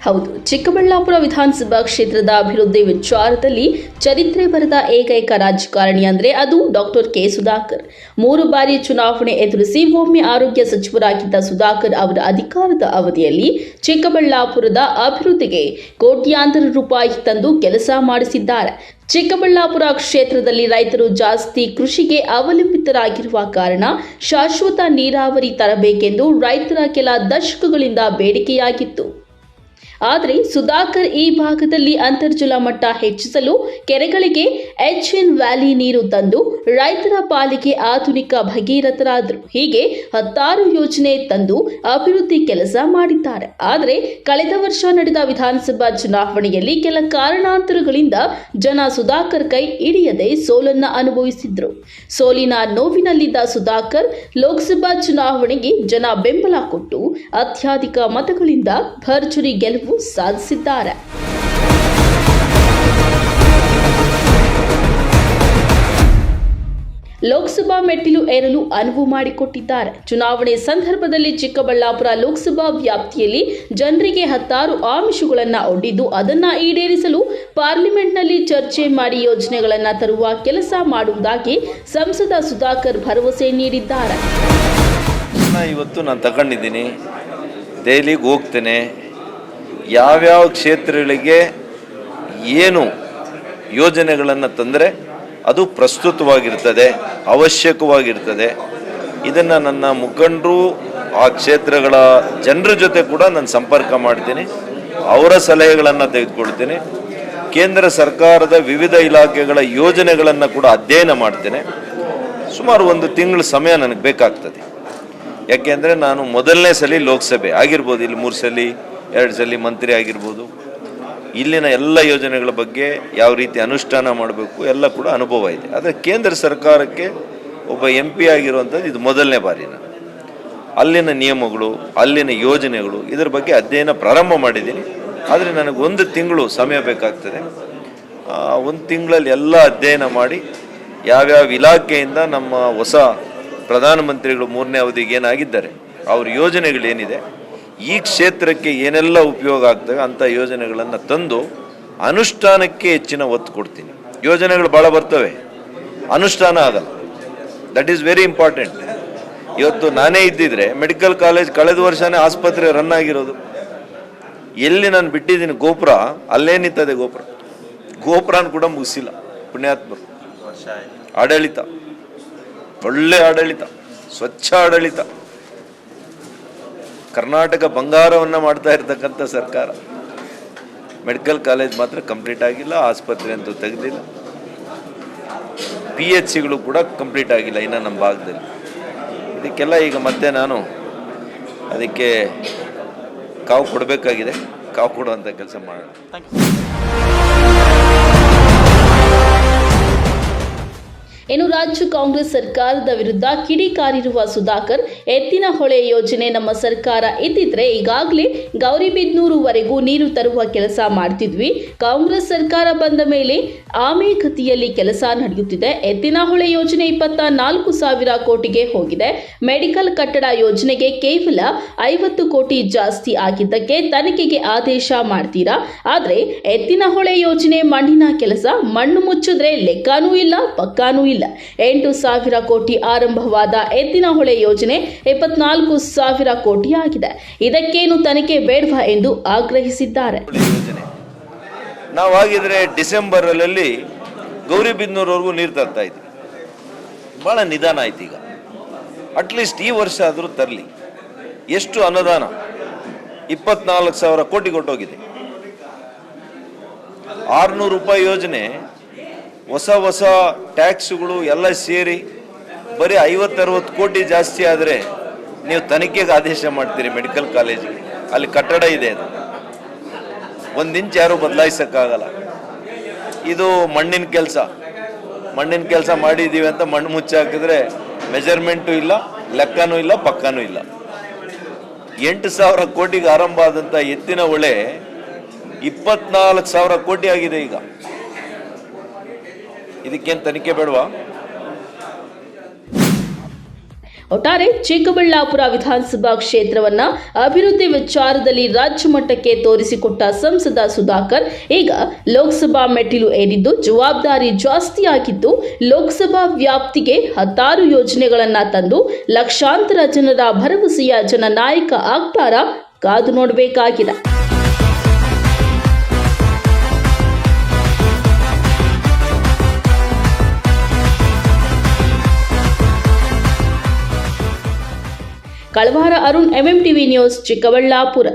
ಹೌದು, ಚಿಕ್ಕಬಳ್ಳಾಪುರ ವಿಧಾನಸಭಾ ಕ್ಷೇತ್ರದ ಅಭಿವೃದ್ಧಿ ವಿಚಾರದಲ್ಲಿ ಚರಿತ್ರೆ ಬರೆದ ಏಕೈಕ ರಾಜಕಾರಣಿ ಅಂದರೆ ಅದು ಡಾಕ್ಟರ್ ಕೆ ಸುಧಾಕರ್. 3 ಬಾರಿ ಚುನಾವಣೆ ಎದುರಿಸಿ ಒಮ್ಮೆ ಆರೋಗ್ಯ ಸಚಿವರಾಗಿದ್ದ ಸುಧಾಕರ್ ಅವರ ಅಧಿಕಾರದ ಅವಧಿಯಲ್ಲಿ ಚಿಕ್ಕಬಳ್ಳಾಪುರದ ಅಭಿವೃದ್ಧಿಗೆ ಕೋಟ್ಯಾಂತರ ರೂಪಾಯಿ ತಂದು ಕೆಲಸ ಮಾಡಿಸಿದ್ದಾರೆ. ಚಿಕ್ಕಬಳ್ಳಾಪುರ ಕ್ಷೇತ್ರದಲ್ಲಿ ರೈತರು ಜಾಸ್ತಿ ಕೃಷಿಗೆ ಅವಲಂಬಿತರಾಗಿರುವ ಕಾರಣ ಶಾಶ್ವತ ನೀರಾವರಿ ತರಬೇಕೆಂದು ರೈತರ ಕೆಲ ದಶಕಗಳಿಂದ ಬೇಡಿಕೆಯಾಗಿತ್ತು. ಆದರೆ ಸುಧಾಕರ್ ಈ ಭಾಗದಲ್ಲಿ ಅಂತರ್ಜಲ ಮಟ್ಟ ಹೆಚ್ಚಿಸಲು ಕೆರೆಗಳಿಗೆ ಎಚ್ಎನ್ ವ್ಯಾಲಿ ನೀರು ತಂದು ರೈತರ ಪಾಲಿಗೆ ಆಧುನಿಕ ಭಗೀರಥರಾದರು. ಹೀಗೆ 10 ಯೋಜನೆ ತಂದು ಅಭಿವೃದ್ಧಿ ಕೆಲಸ ಮಾಡಿದ್ದಾರೆ. ಆದರೆ ಕಳೆದ ವರ್ಷ ನಡೆದ ವಿಧಾನಸಭಾ ಚುನಾವಣೆಯಲ್ಲಿ ಕೆಲ ಕಾರಣಾಂತರಗಳಿಂದ ಜನ ಸುಧಾಕರ್ ಕೈ ಹಿಡಿಯದೆ ಸೋಲನ್ನ ಅನುಭವಿಸಿದ್ರು. ಸೋಲಿನ ನೋವಿನಲ್ಲಿದ್ದ ಸುಧಾಕರ್ ಲೋಕಸಭಾ ಚುನಾವಣೆಗೆ ಜನ ಬೆಂಬಲ ಕೊಟ್ಟು ಅತ್ಯಧಿಕ ಮತಗಳಿಂದ ಭರ್ಜರಿ ಗೆಲುವು ಸಾಧಿಸಿದ್ದಾರೆ. ಲೋಕಸಭಾ ಮೆಟ್ಟಿಲು ಏರಲು ಅನುವು ಮಾಡಿಕೊಟ್ಟಿದ್ದಾರೆ. ಚುನಾವಣೆ ಸಂದರ್ಭದಲ್ಲಿ ಚಿಕ್ಕಬಳ್ಳಾಪುರ ಲೋಕಸಭಾ ವ್ಯಾಪ್ತಿಯಲ್ಲಿ ಜನರಿಗೆ 10 ಆಮಿಷಗಳನ್ನು ಒಡ್ಡಿದ್ದು ಅದನ್ನು ಈಡೇರಿಸಲು ಪಾರ್ಲಿಮೆಂಟ್ನಲ್ಲಿ ಚರ್ಚೆ ಮಾಡಿ ಯೋಜನೆಗಳನ್ನು ತರುವ ಕೆಲಸ ಮಾಡುವುದಾಗಿ ಸಂಸದ ಸುಧಾಕರ್ ಭರವಸೆ ನೀಡಿದ್ದಾರೆ. ಇವತ್ತು ನಾನು ತಗೊಂಡಿದ್ದೀನಿ, ದೆಹಲಿಗೆ ಹೋಗ್ತೇನೆ, ಯಾವ್ಯಾವ ಕ್ಷೇತ್ರಗಳಿಗೆ ಏನು ಯೋಜನೆಗಳನ್ನು ತಂದರೆ ಅದು ಪ್ರಸ್ತುತವಾಗಿರ್ತದೆ, ಅವಶ್ಯಕವಾಗಿರ್ತದೆ. ಇದನ್ನು ನನ್ನ ಮುಖಂಡರು, ಆ ಕ್ಷೇತ್ರಗಳ ಜನರ ಜೊತೆ ಕೂಡ ನಾನು ಸಂಪರ್ಕ ಮಾಡ್ತೀನಿ, ಅವರ ಸಲಹೆಗಳನ್ನು ತೆಗೆದುಕೊಳ್ತೀನಿ. ಕೇಂದ್ರ ಸರ್ಕಾರದ ವಿವಿಧ ಇಲಾಖೆಗಳ ಯೋಜನೆಗಳನ್ನು ಕೂಡ ಅಧ್ಯಯನ ಮಾಡ್ತೇನೆ. ಸುಮಾರು 1 ತಿಂಗಳ ಸಮಯ ನನಗೆ ಬೇಕಾಗ್ತದೆ. ಯಾಕೆಂದರೆ ನಾನು ಮೊದಲನೇ ಸಲ ಲೋಕಸಭೆ ಆಗಿರ್ಬೋದು, ಇಲ್ಲಿ 3 ಸಲ 2 ಸಲ ಮಂತ್ರಿ ಆಗಿರ್ಬೋದು, ಇಲ್ಲಿನ ಎಲ್ಲ ಯೋಜನೆಗಳ ಬಗ್ಗೆ ಯಾವ ರೀತಿ ಅನುಷ್ಠಾನ ಮಾಡಬೇಕು ಎಲ್ಲ ಕೂಡ ಅನುಭವ ಇದೆ. ಆದರೆ ಕೇಂದ್ರ ಸರ್ಕಾರಕ್ಕೆ ಒಬ್ಬ MP ಆಗಿರುವಂಥದ್ದು ಇದು ಮೊದಲನೇ ಬಾರಿ. ನಾನು ಅಲ್ಲಿನ ನಿಯಮಗಳು, ಅಲ್ಲಿನ ಯೋಜನೆಗಳು, ಇದರ ಬಗ್ಗೆ ಅಧ್ಯಯನ ಪ್ರಾರಂಭ ಮಾಡಿದ್ದೀನಿ. ಆದರೆ ನನಗೆ 1 ತಿಂಗಳು ಸಮಯ ಬೇಕಾಗ್ತದೆ. 1 ತಿಂಗಳಲ್ಲಿ ಎಲ್ಲ ಅಧ್ಯಯನ ಮಾಡಿ ಯಾವ್ಯಾವ ಇಲಾಖೆಯಿಂದ ನಮ್ಮ ಹೊಸ ಪ್ರಧಾನಮಂತ್ರಿಗಳು 3ನೇ ಅವಧಿಗೆ ಏನಾಗಿದ್ದಾರೆ ಅವ್ರ ಯೋಜನೆಗಳೇನಿದೆ, ಈ ಕ್ಷೇತ್ರಕ್ಕೆ ಏನೆಲ್ಲ ಉಪಯೋಗ ಆಗ್ತವೆ ಅಂಥ ಯೋಜನೆಗಳನ್ನು ತಂದು ಅನುಷ್ಠಾನಕ್ಕೆ ಹೆಚ್ಚಿನ ಒತ್ತು ಕೊಡ್ತೀನಿ. ಯೋಜನೆಗಳು ಭಾಳ ಬರ್ತವೆ, ಅನುಷ್ಠಾನ ಆಗಲ್ಲ. That is very important. ಇವತ್ತು ನಾನೇ ಇದ್ದಿದ್ರೆ ಮೆಡಿಕಲ್ ಕಾಲೇಜ್ ಕಳೆದ ವರ್ಷನೇ ಆಸ್ಪತ್ರೆ ರನ್ ಆಗಿರೋದು. ಎಲ್ಲಿ ನಾನು ಬಿಟ್ಟಿದ್ದೀನಿ ಗೋಪುರ, ಅಲ್ಲೇ ನಿಂತದೆ ಗೋಪುರನ ಕೂಡ ಮುಗಿಸಿಲ್ಲ. ಪುಣ್ಯಾತ್ಮರು, ಆಡಳಿತ, ಒಳ್ಳೆ ಆಡಳಿತ, ಸ್ವಚ್ಛ ಆಡಳಿತ, ಕರ್ನಾಟಕ ಬಂಗಾರವನ್ನು ಮಾಡ್ತಾ ಇರ್ತಕ್ಕಂಥ ಸರ್ಕಾರ. ಮೆಡಿಕಲ್ ಕಾಲೇಜ್ ಮಾತ್ರ ಕಂಪ್ಲೀಟ್ ಆಗಿಲ್ಲ, ಆಸ್ಪತ್ರೆ ಅಂತೂ ತೆಗೆದಿಲ್ಲ, PHCಗಳು ಕೂಡ ಕಂಪ್ಲೀಟ್ ಆಗಿಲ್ಲ ಇನ್ನು ನಮ್ಮ ಭಾಗದಲ್ಲಿ. ಇದಕ್ಕೆಲ್ಲ ಈಗ ಮತ್ತೆ ನಾನು ಅದಕ್ಕೆ ಕಾವು ಕೊಡಬೇಕಾಗಿದೆ. ಕಾವು ಕೊಡುವಂಥ ಕೆಲಸ ಮಾಡೋಣ. ಇನ್ನು ರಾಜ್ಯ ಕಾಂಗ್ರೆಸ್ ಸರ್ಕಾರದ ವಿರುದ್ಧ ಕಿಡಿಕಾರಿರುವ ಸುಧಾಕರ್, ಎತ್ತಿನ ಹೊಳೆ ಯೋಜನೆ ನಮ್ಮ ಸರ್ಕಾರ ಇದ್ದಿದ್ರೆ ಈಗಾಗಲೇ ಗೌರಿಬಿದನೂರುವರೆಗೂ ನೀರು ತರುವ ಕೆಲಸ ಮಾಡ್ತಿದ್ವಿ. ಕಾಂಗ್ರೆಸ್ ಸರ್ಕಾರ ಬಂದ ಮೇಲೆ ಆಮೆಗತಿಯಲ್ಲಿ ಕೆಲಸ ನಡೆಯುತ್ತಿದೆ. ಎತ್ತಿನ ಹೊಳೆ ಯೋಜನೆ 24,000 ಕೋಟಿಗೆ ಹೋಗಿದೆ. ಮೆಡಿಕಲ್ ಕಟ್ಟಡ ಯೋಜನೆಗೆ ಕೇವಲ 50 ಕೋಟಿ ಜಾಸ್ತಿ ಆಗಿದ್ದಕ್ಕೆ ತನಿಖೆಗೆ ಆದೇಶ ಮಾಡ್ತೀರಾ? ಆದರೆ ಎತ್ತಿನ ಹೊಳೆ ಯೋಜನೆ ಮಣ್ಣಿನ ಕೆಲಸ, ಮಣ್ಣು ಮುಚ್ಚಿದ್ರೆ ಲೆಕ್ಕನೂ ಇಲ್ಲ, ಪಕ್ಕಾನೂ ಇಲ್ಲ. 8,000 ಕೋಟಿ ಆರಂಭವಾದ ಎತ್ತಿನ ಹೊಳೆ ಯೋಜನೆ 24,000 ಕೋಟಿ ಆಗಿದೆ. ಇದಕ್ಕೇನು ತನಿಖೆ ಬೇಡವಾ ಎಂದು ಆಗ್ರಹಿಸಿದ್ದಾರೆ. ನಾವಾಗಿದ್ರೆ ಡಿಸೆಂಬರಲ್ಲಿ ಗೌರಿಬಿದನೂರವರೆಗೂ ನೀರು ತರ್ತಾ ಇದ್ವಿ. ಭಾಳ ನಿಧಾನ ಆಯ್ತು. ಈಗ ಅಟ್ಲೀಸ್ಟ್ ಈ ವರ್ಷ ಆದರೂ ತರಲಿ. ಎಷ್ಟು ಅನುದಾನ? 24,000 ಕೋಟಿ ಕೊಟ್ಟೋಗಿದೆ. 600 ರೂಪಾಯಿ ಯೋಜನೆ, ಹೊಸ ಟ್ಯಾಕ್ಸ್ಗಳು ಎಲ್ಲ ಸೇರಿ ಬರೀ 50-60 ಕೋಟಿ ಜಾಸ್ತಿ ಆದರೆ ನೀವು ತನಿಖೆಗೆ ಆದೇಶ ಮಾಡ್ತೀರಿ ಮೆಡಿಕಲ್ ಕಾಲೇಜಿಗೆ. ಅಲ್ಲಿ ಕಟ್ಟಡ ಇದೆ, ಅದು 1 ಇಂಚ್ ಯಾರೂ ಬದಲಾಯಿಸೋಕ್ಕಾಗಲ್ಲ. ಇದು ಮಣ್ಣಿನ ಕೆಲಸ ಮಾಡಿದ್ದೀವಿ ಅಂತ ಮಣ್ಣು ಮುಚ್ಚಾಕಿದ್ರೆ ಮೆಜರ್ಮೆಂಟು ಇಲ್ಲ, ಲೆಕ್ಕನೂ ಇಲ್ಲ, ಪಕ್ಕನೂ ಇಲ್ಲ. 8,000 ಕೋಟಿಗೆ ಆರಂಭ ಆದಂಥ ಎತ್ತಿನ ಹೊಳೆ 24,000 ಕೋಟಿ ಆಗಿದೆ. ಈಗ ಇದಕ್ಕೇನು ತನಿಖೆ ಬೇಡವಾ? ಒಟ್ಟಾರೆ ಚಿಕ್ಕಬಳ್ಳಾಪುರ ವಿಧಾನಸಭಾ ಕ್ಷೇತ್ರವನ್ನ ಅಭಿವೃದ್ಧಿ ವಿಚಾರದಲ್ಲಿ ರಾಜ್ಯ ಮಟ್ಟಕ್ಕೆ ತೋರಿಸಿಕೊಟ್ಟ ಸಂಸದ ಸುಧಾಕರ್ ಈಗ ಲೋಕಸಭಾ ಮೆಟ್ಟಿಲು ಏರಿದ್ದು ಜವಾಬ್ದಾರಿ ಜಾಸ್ತಿಯಾಗಿದ್ದು ಲೋಕಸಭಾ ವ್ಯಾಪ್ತಿಗೆ 16 ಯೋಜನೆಗಳನ್ನ ತಂದು ಲಕ್ಷಾಂತರ ಜನರ ಭರವಸೆಯ ಜನನಾಯಕ ಆಗ್ತಾರಾ ಕಾದು ನೋಡಬೇಕಾಗಿದೆ. ಕಳವಾರ ಅರುಣ್, MMTV ನ್ಯೂಸ್, ಚಿಕ್ಕಬಳ್ಳಾಪುರ.